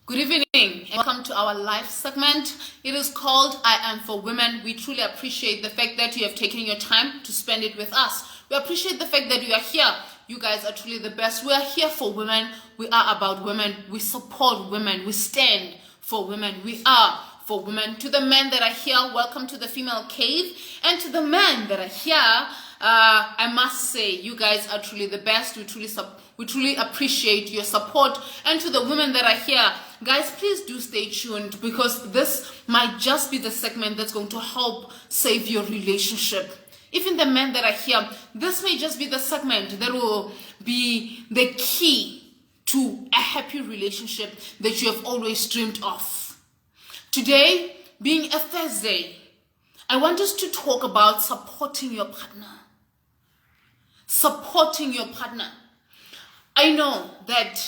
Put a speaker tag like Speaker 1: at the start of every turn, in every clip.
Speaker 1: Good evening and welcome to our live segment. It is called I Am for Women. We truly appreciate the fact that you have taken your time to spend it with us. We appreciate the fact that you are here. You guys are truly the best. We are here for women. We are about women. We support women. We stand for women. We are for women. To the men that are here, welcome to the female cave. And to the men that are here, I must say, you guys are truly the best. We truly appreciate your support. And to the women that are here, guys, please do stay tuned because this might just be the segment that's going to help save your relationship. Even the men that are here, this may just be the segment that will be the key to a happy relationship that you have always dreamed of. Today, being a Thursday, I want us to talk about supporting your partner. Supporting your partner. I know that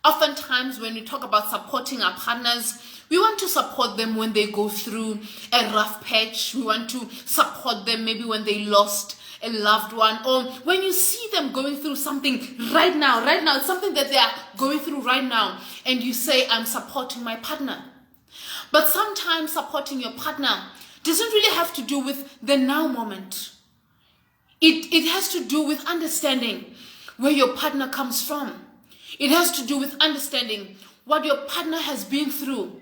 Speaker 1: oftentimes when we talk about supporting our partners, we want to support them when they go through a rough patch. We want to support them maybe when they lost a loved one, or when you see them going through something right now, it's something that they are going through right now, and you say, I'm supporting my partner. But sometimes supporting your partner doesn't really have to do with the now moment. It has to do with understanding where your partner comes from. It has to do with understanding what your partner has been through.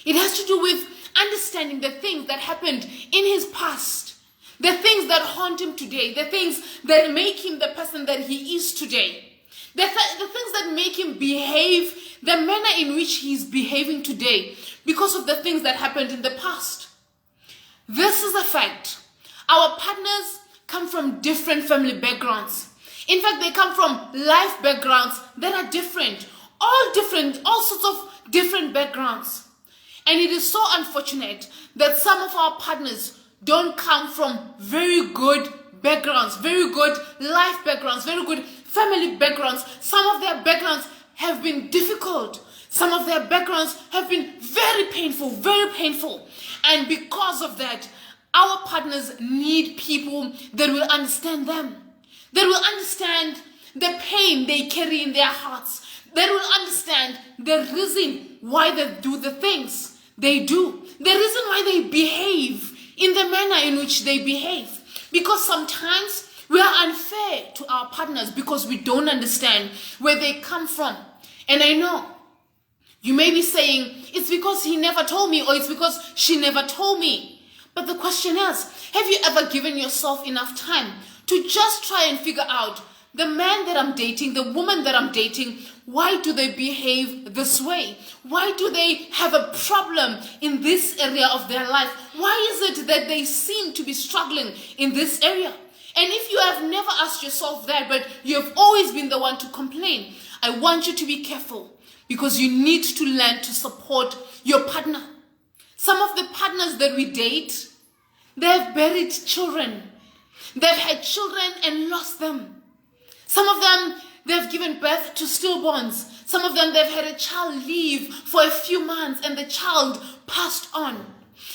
Speaker 1: It has to do with understanding the things that happened in his past, the things that haunt him today, the things that make him the person that he is today, the things that make him behave the manner in which he's behaving today because of the things that happened in the past. This is a fact. Our partners come from different family backgrounds. In fact, they come from life backgrounds that are different, all sorts of different backgrounds. And it is so unfortunate that some of our partners don't come from very good backgrounds, very good life backgrounds, very good family backgrounds. Some of their backgrounds have been difficult. Some of their backgrounds have been very painful, very painful. And because of that, our partners need people that will understand them, that will understand the pain they carry in their hearts, that will understand the reason why they do the things they do, the reason why they behave in the manner in which they behave. Because sometimes we are unfair to our partners because we don't understand where they come from. And I know you may be saying, it's because he never told me, or it's because she never told me. But the question is, have you ever given yourself enough time to just try and figure out the man that I'm dating, the woman that I'm dating, why do they behave this way? Why do they have a problem in this area of their life? Why is it that they seem to be struggling in this area? And if you have never asked yourself that, but you have always been the one to complain, I want you to be careful because you need to learn to support your partner. Some of the partners that we date, they have buried children. They've had children and lost them. Some of them, they've given birth to stillborns. Some of them, they've had a child leave for a few months and the child passed on.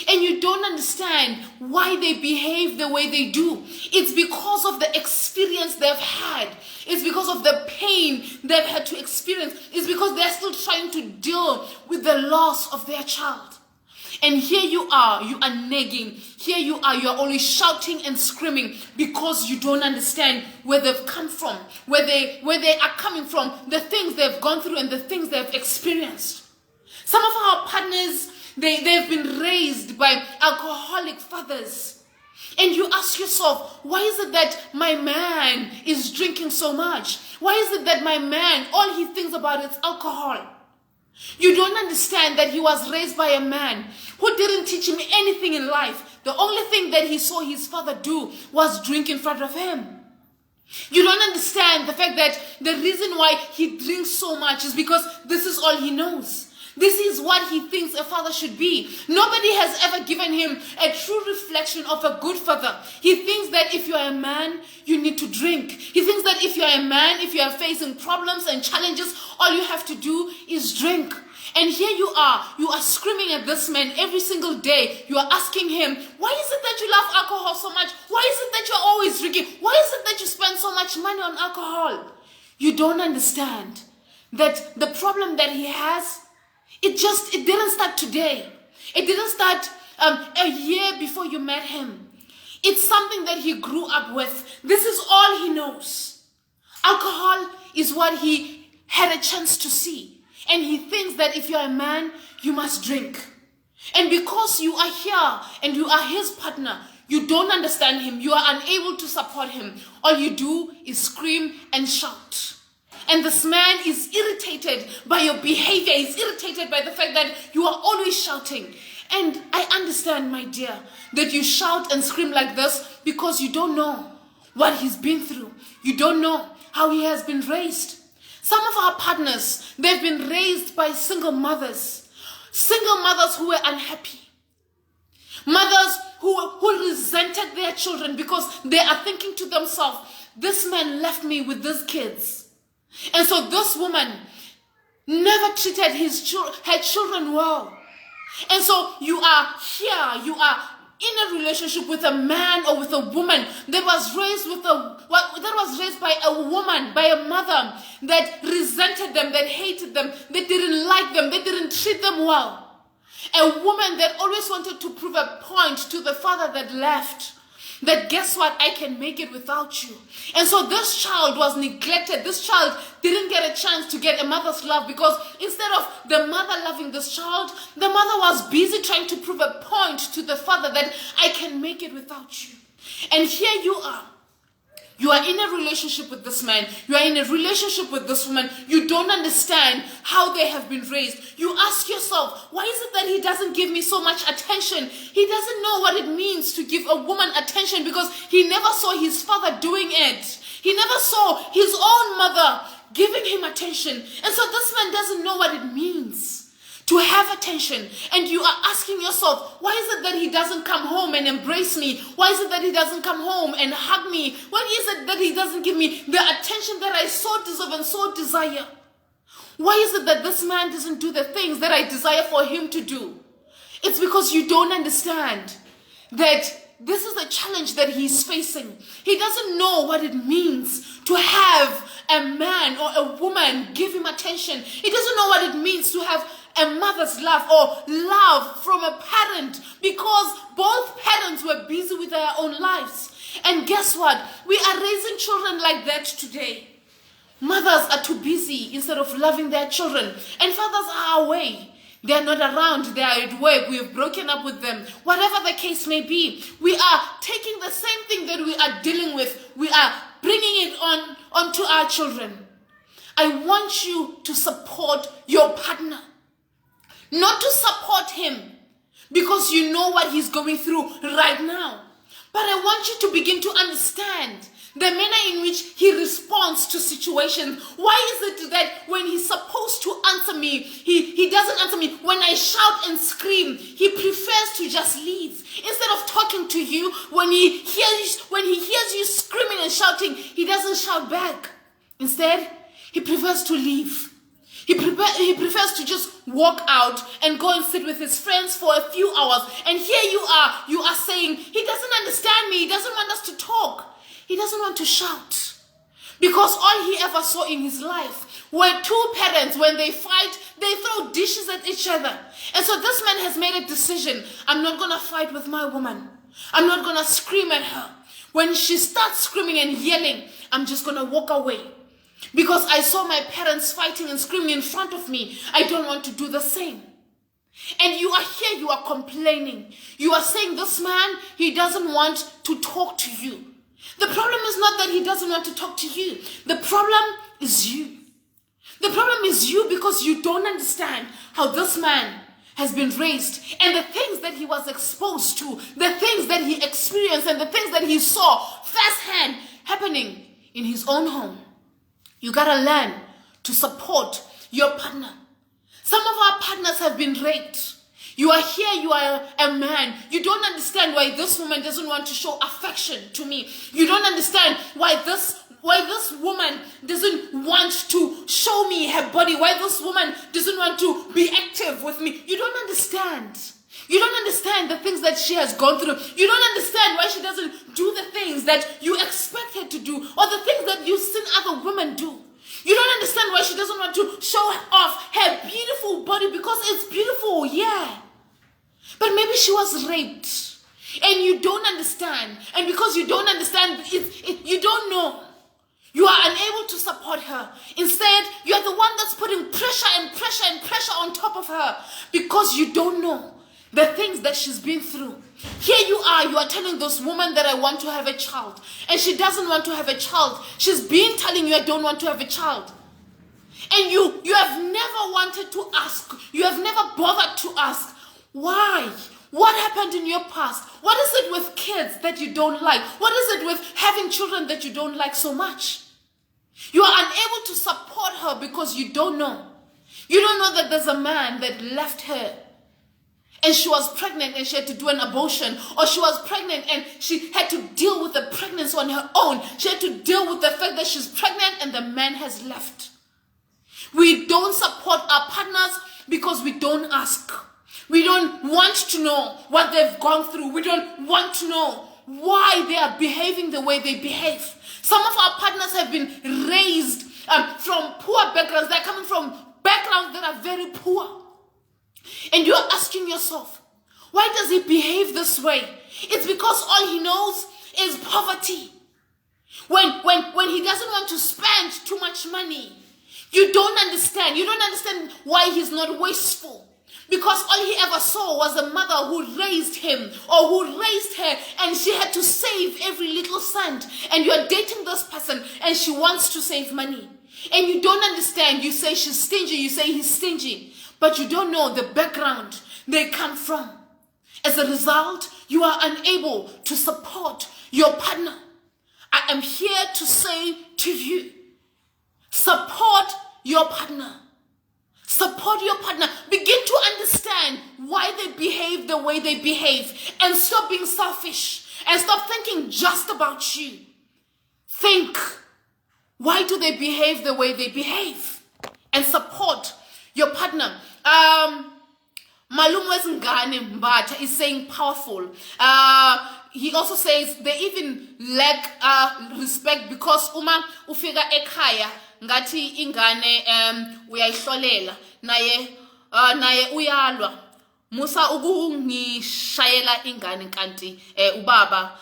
Speaker 1: And you don't understand why they behave the way they do. It's because of the experience they've had. It's because of the pain they've had to experience. It's because they're still trying to deal with the loss of their child. And here you are nagging. Here you are always shouting and screaming because you don't understand where they've come from, where they are coming from, the things they've gone through and the things they've experienced. Some of our partners, they've been raised by alcoholic fathers. And you ask yourself, why is it that my man is drinking so much? Why is it that my man, all he thinks about is alcohol? You don't understand that he was raised by a man who didn't teach him anything in life. The only thing that he saw his father do was drink in front of him. You don't understand the fact that the reason why he drinks so much is because this is all he knows. This is what he thinks a father should be. Nobody has ever given him a true reflection of a good father. He thinks that if you are a man, you need to drink. He thinks that if you are a man, if you are facing problems and challenges, all you have to do is drink. And here you are screaming at this man every single day. You are asking him, why is it that you love alcohol so much? Why is it that you're always drinking? Why is it that you spend so much money on alcohol? You don't understand that the problem that he has It didn't start today. It didn't start a year before you met him. It's something that he grew up with. This is all he knows. Alcohol is what he had a chance to see. And he thinks that if you're a man, you must drink. And because you are here and you are his partner, you don't understand him. You are unable to support him. All you do is scream and shout. And this man is irritated by your behavior. He's irritated by the fact that you are always shouting. And I understand, my dear, that you shout and scream like this because you don't know what he's been through. You don't know how he has been raised. Some of our partners, they've been raised by single mothers who were unhappy. Mothers who resented their children because they are thinking to themselves, this man left me with these kids. And so this woman never treated her children well. And so you are here, you are in a relationship with a man or with a woman that was raised by a woman, by a mother that resented them, that hated them, that didn't like them, that didn't treat them well. A woman that always wanted to prove a point to the father that left, that guess what, I can make it without you. And so this child was neglected. This child didn't get a chance to get a mother's love because instead of the mother loving this child, the mother was busy trying to prove a point to the father that I can make it without you. And here you are. You are in a relationship with this man. You are in a relationship with this woman. You don't understand how they have been raised. You ask yourself, why is it that he doesn't give me so much attention? He doesn't know what it means to give a woman attention because he never saw his father doing it. He never saw his own mother giving him attention. And so this man doesn't know what it means to have attention. And you are asking yourself, why is it that he doesn't come home and embrace me? Why is it that he doesn't come home and hug me? Why is it that he doesn't give me the attention that I so deserve and so desire? Why is it that this man doesn't do the things that I desire for him to do? It's because you don't understand that this is the challenge that he's facing. He doesn't know what it means to have a man or a woman give him attention. He doesn't know what it means to have a mother's love or love from a parent because both parents were busy with their own lives. And guess what? We are raising children like that today. Mothers are too busy instead of loving their children. And fathers are away. They are not around. They are at work. We have broken up with them. Whatever the case may be, we are taking the same thing that we are dealing with. We are bringing it onto our children. I want you to support your partner. Not to support him because you know what he's going through right now. But I want you to begin to understand the manner in which he responds to situations. Why is it that when he's supposed to answer me, he doesn't answer me? When I shout and scream, he prefers to just leave. Instead of talking to you, when he hears you screaming and shouting, he doesn't shout back. Instead, he prefers to leave. He prefers to just walk out and go and sit with his friends for a few hours. And here you are saying, he doesn't understand me. He doesn't want us to talk. He doesn't want to shout. Because all he ever saw in his life were two parents, when they fight, they throw dishes at each other. And so this man has made a decision. I'm not going to fight with my woman. I'm not going to scream at her. When she starts screaming and yelling, I'm just going to walk away. Because I saw my parents fighting and screaming in front of me. I don't want to do the same. And you are here, you are complaining. You are saying this man, he doesn't want to talk to you. The problem is not that he doesn't want to talk to you. The problem is you. The problem is you because you don't understand how this man has been raised and the things that he was exposed to, the things that he experienced and the things that he saw firsthand happening in his own home. You gotta learn to support your partner. Some of our partners have been raped. You are here, you are a man. You don't understand why this woman doesn't want to show affection to me. You don't understand why this woman doesn't want to show me her body, why this woman doesn't want to be active with me. You don't understand. You don't understand the things that she has gone through. You don't understand why she doesn't do the things that you expect her to do or the things that you've seen other women do. You don't understand why she doesn't want to show off her beautiful body, because it's beautiful, yeah. But maybe she was raped and you don't understand. And because you don't understand, you don't know. You are unable to support her. Instead, you are the one that's putting pressure and pressure and pressure on top of her because you don't know the things that she's been through. Here you are telling this woman that I want to have a child, and she doesn't want to have a child. She's been telling you I don't want to have a child. And you have never wanted to ask. You have never bothered to ask. Why? What happened in your past? What is it with kids that you don't like? What is it with having children that you don't like so much? You are unable to support her because you don't know. You don't know that there's a man that left her and she was pregnant and she had to do an abortion, or she was pregnant and she had to deal with the pregnancy on her own. She had to deal with the fact that she's pregnant and the man has left. We don't support our partners because we don't ask. We don't want to know what they've gone through. We don't want to know why they are behaving the way they behave. Some of our partners have been raised from poor backgrounds. They're coming from backgrounds that are very poor. And you're asking yourself, why does he behave this way? It's because all he knows is poverty. When he doesn't want to spend too much money, you don't understand. You don't understand why he's not wasteful. Because all he ever saw was a mother who raised him or who raised her, and she had to save every little cent. And you're dating this person and she wants to save money. And you don't understand. You say she's stingy. You say he's stingy. But you don't know the background they come from. As a result, you are unable to support your partner. I am here to say to you, support your partner. Support your partner. Begin to understand why they behave the way they behave, and stop being selfish and stop thinking just about you. Think, why do they behave the way they behave? And support your partner. Malum's Ngane Mbatha is saying powerful. He also says they even lack respect because uma ufika ekhaya ngathi ingane uyayihlolela naye uyalwa musa ukungishayela ingane kanti ubaba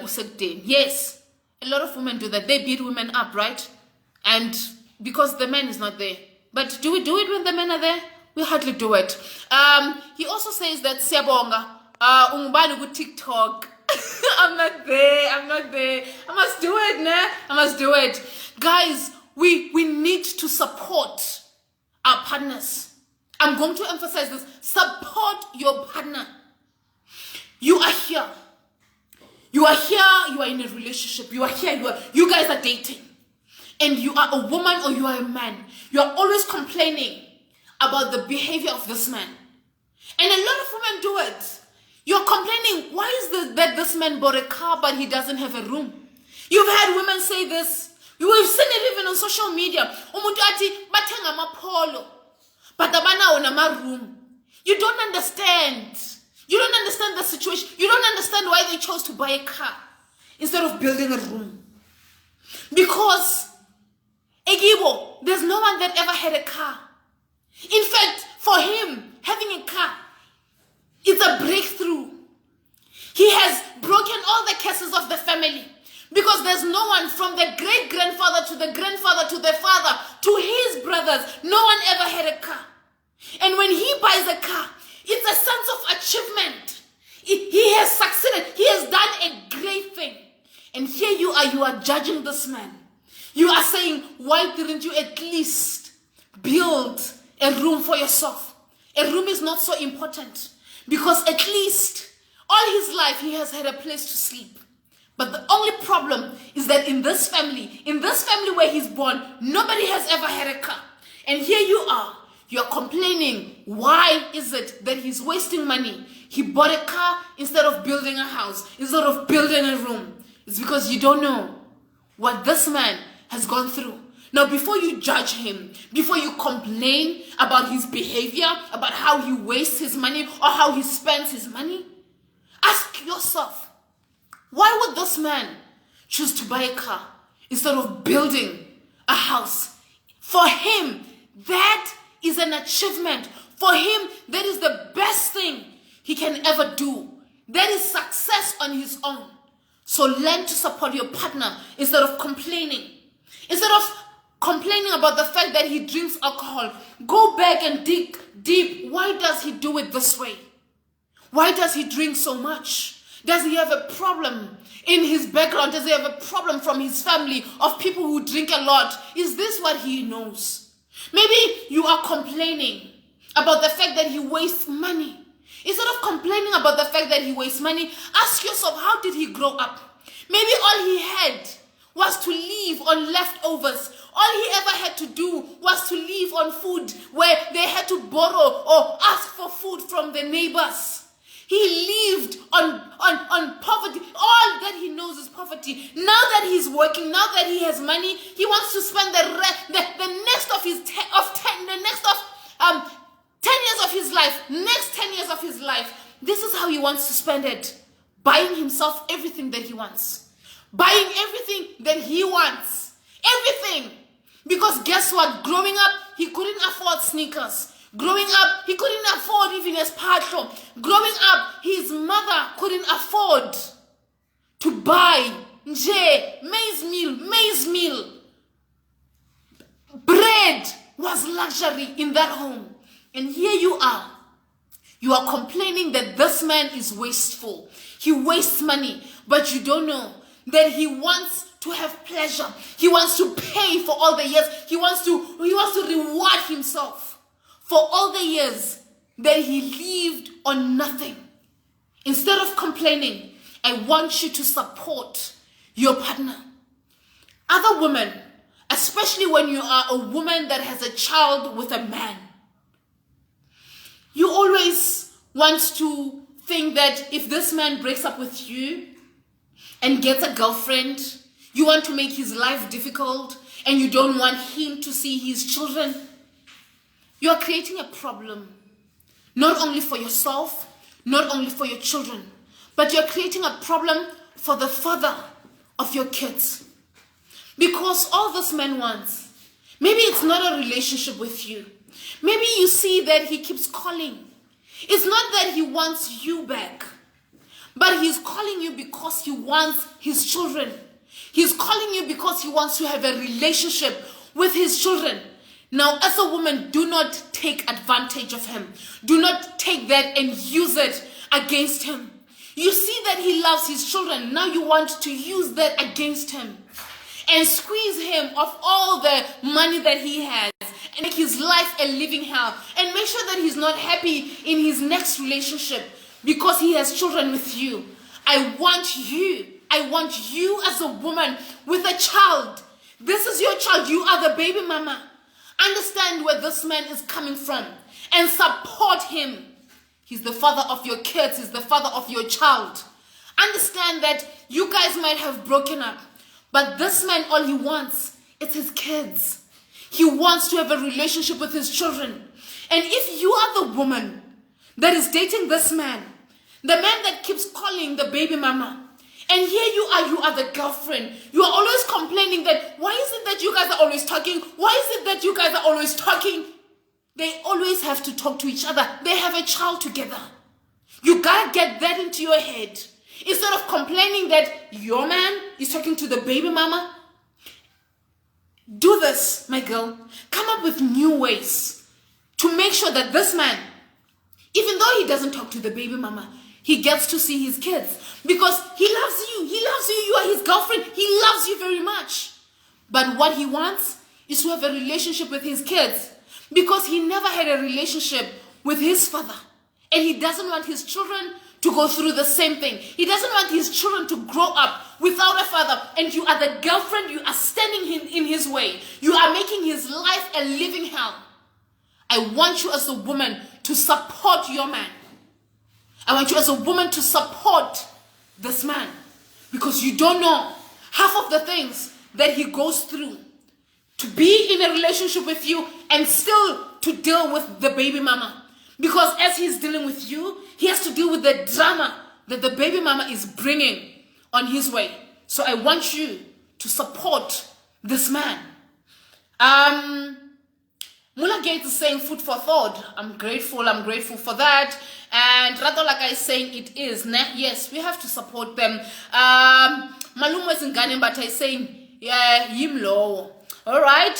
Speaker 1: usekudeni. Yes, a lot of women do that. They beat women up, right? And because the man is not there. But do we do it when the men are there? We hardly do it. He also says that siyabonga ungubani ku TikTok. I'm not there. I must do it, nah. I must do it. Guys, we need to support our partners. I'm going to emphasize this. Support your partner. You are here. You are in a relationship. You are here. You guys are dating. And you are a woman or you are a man. You are always complaining about the behavior of this man. And a lot of women do it. You're complaining, why is it that this man bought a car but he doesn't have a room? You've had women say this. We've seen it even on social media. Umuntu athi bathenga amapolo but abanawo nama room. You don't understand. You don't understand the situation. You don't understand why they chose to buy a car instead of building a room. Because Egibo, there's no one that ever had a car. In fact, for him, having a car, it's a breakthrough. He has broken all the curses of the family. Because there's no one from the great-grandfather to the grandfather to the father to his brothers. No one ever had a car. And when he buys a car, it's a sense of achievement. He has succeeded. He has done a great thing. And here you are judging this man. You are saying, why didn't you at least build a room for yourself? A room is not so important because at least all his life he has had a place to sleep. But the only problem is that in this family where he's born, nobody has ever had a car. And here you're complaining, why is it that he's wasting money? He bought a car instead of building a house, instead of building a room. It's because you don't know what this man has gone through. Now, before you judge him, before you complain about his behavior, about how he wastes his money or how he spends his money, ask yourself, why would this man choose to buy a car instead of building a house For him, that is an achievement. For him, that is the best thing he can ever do. That is success on his own. So learn to support your partner instead of complaining. Instead of complaining about the fact that he drinks alcohol, go back and dig deep. Why does he do it this way? Why does he drink so much? Does he have a problem in his background? Does he have a problem from his family of people who drink a lot? Is this what he knows? Maybe you are complaining about the fact that he wastes money. Instead of complaining about the fact that he wastes money, ask yourself, how did he grow up? Maybe all he had was to live on leftovers. All he ever had to do was to live on food where they had to borrow or ask for food from the neighbors. He lived on poverty. All that he knows is poverty. Now that he's working, now that he has money, he wants to spend the next of his 10 years of his life, next 10 years of his life. This is how he wants to spend it. Buying himself everything that he wants. Buying everything that he wants. Everything. Because guess what? Growing up, he couldn't afford sneakers. Growing up, he couldn't afford even a smartphone. Growing up, his mother couldn't afford to buy maize meal. Bread was luxury in that home. And here you are. You are complaining that this man is wasteful. He wastes money, but you don't know that he wants to have pleasure. He wants to pay for all the years. He wants to reward himself for all the years that he lived on nothing. Instead of complaining, I want you to support your partner. Other women, especially when you are a woman that has a child with a man, you always want to think that if this man breaks up with you and gets a girlfriend, you want to make his life difficult and you don't want him to see his children. You are creating a problem, not only for yourself, not only for your children, but you're creating a problem for the father of your kids. Because all this man wants, maybe it's not a relationship with you. Maybe you see that he keeps calling. It's not that he wants you back, but he's calling you because he wants his children. He's calling you because he wants to have a relationship with his children. Now, as a woman, do not take advantage of him. Do not take that and use it against him. You see that he loves his children. Now you want to use that against him and squeeze him of all the money that he has and make his life a living hell and make sure that he's not happy in his next relationship because he has children with you. I want you as a woman with a child. This is your child. You are the baby mama. Understand where this man is coming from and support him. He's the father of your kids. He's the father of your child. Understand that you guys might have broken up, but this man, all he wants is his kids. He wants to have a relationship with his children. And if you are the woman that is dating this man, the man that keeps calling the baby mama, and here you are the girlfriend, you are always complaining that, why is it that you guys are always talking? Why is it that you guys are always talking? They always have to talk to each other. They have a child together. You gotta get that into your head. Instead of complaining that your man is talking to the baby mama, do this, my girl. Come up with new ways to make sure that this man, even though he doesn't talk to the baby mama, he gets to see his kids because he loves you. He loves you. You are his girlfriend. He loves you very much. But what he wants is to have a relationship with his kids because he never had a relationship with his father. And he doesn't want his children to go through the same thing. He doesn't want his children to grow up without a father. And you are the girlfriend. You are standing in his way. You are making his life a living hell. I want you as a woman to support your man. I want you as a woman to support this man because you don't know half of the things that he goes through to be in a relationship with you and still to deal with the baby mama. Because as he's dealing with you, he has to deal with the drama that the baby mama is bringing on his way. So I want you to support this man. Mula Gates is saying food for thought. I'm grateful for that. And Ratolaka is saying it is. Yes, we have to support them. Malumo is in Ghana, but is saying, yeah, Yimlo. All right.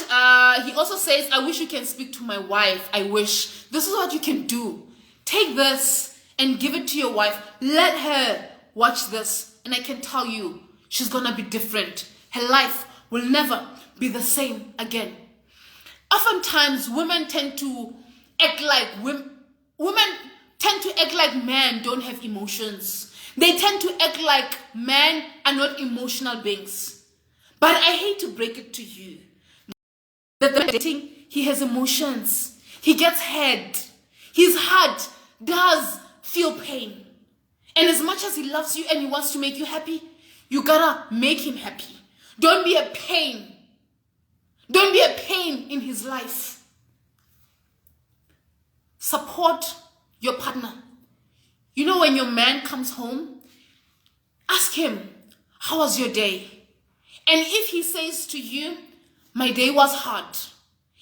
Speaker 1: He also says, I wish you can speak to my wife. I wish. This is what you can do. Take this and give it to your wife. Let her watch this. And I can tell you, she's going to be different. Her life will never be the same again. Oftentimes, women tend to act like men don't have emotions. They tend to act like men are not emotional beings. But I hate to break it to you. That dating, he has emotions. He gets hurt. His heart does feel pain. And as much as he loves you and he wants to make you happy, you gotta make him happy. Don't be a pain. Don't be a pain in his life. Support your partner. You know, when your man comes home, ask him, how was your day? And if he says to you, my day was hard,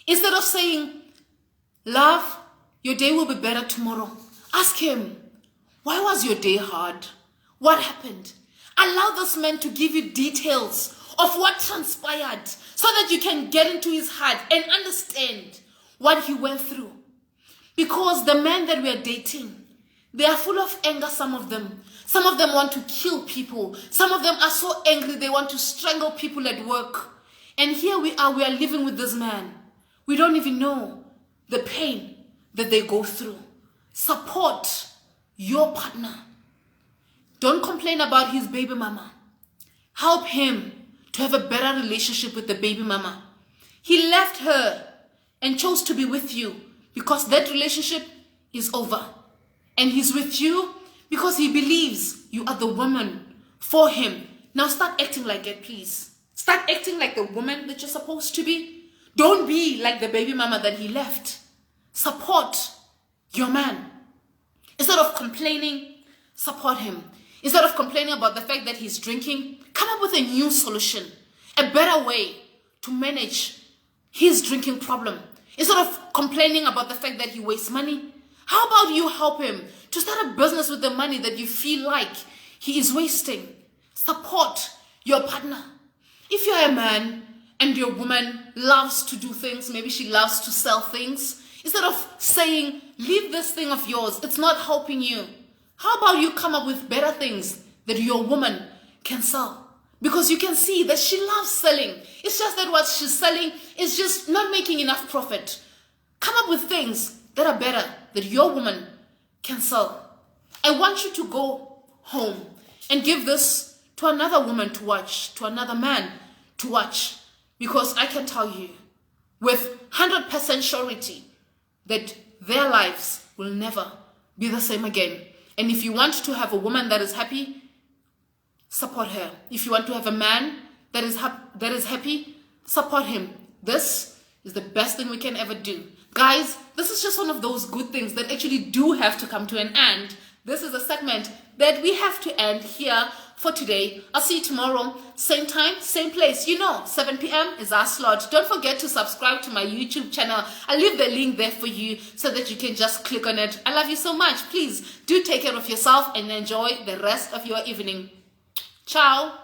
Speaker 1: instead of saying, love, your day will be better tomorrow, ask him, why was your day hard? What happened? Allow this man to give you details of what transpired so that you can get into his heart and understand what he went through. Because the men that we are dating, they are full of anger, some of them. Some of them want to kill people. Some of them are so angry they want to strangle people at work. And here we are living with this man. We don't even know the pain that they go through. Support your partner. Don't complain about his baby mama. Help him to have a better relationship with the baby mama. He left her and chose to be with you because that relationship is over. And he's with you because he believes you are the woman for him. Now start acting like it, please. Start acting like the woman that you're supposed to be. Don't be like the baby mama that he left. Support your man. Instead of complaining, support him. Instead of complaining about the fact that he's drinking, come up with a new solution, a better way to manage his drinking problem. Instead of complaining about the fact that he wastes money, how about you help him to start a business with the money that you feel like he is wasting? Support your partner. If you're a man and your woman loves to do things, maybe she loves to sell things, instead of saying, leave this thing of yours, it's not helping you, how about you come up with better things that your woman can sell? Because you can see that she loves selling. It's just that what she's selling is just not making enough profit. Come up with things that are better that your woman can sell. I want you to go home and give this to another woman to watch, to another man to watch. Because I can tell you with 100% surety that their lives will never be the same again. And if you want to have a woman that is happy, support her. If you want to have a man that is happy, support him. This is the best thing we can ever do. Guys, this is just one of those good things that actually do have to come to an end. This is a segment that we have to end here for today. I'll see you tomorrow, same time, same place. You know, 7 p.m. is our slot. Don't forget to subscribe to my YouTube channel. I'll leave the link there for you so that you can just click on it. I love you so much. Please do take care of yourself and enjoy the rest of your evening. Ciao.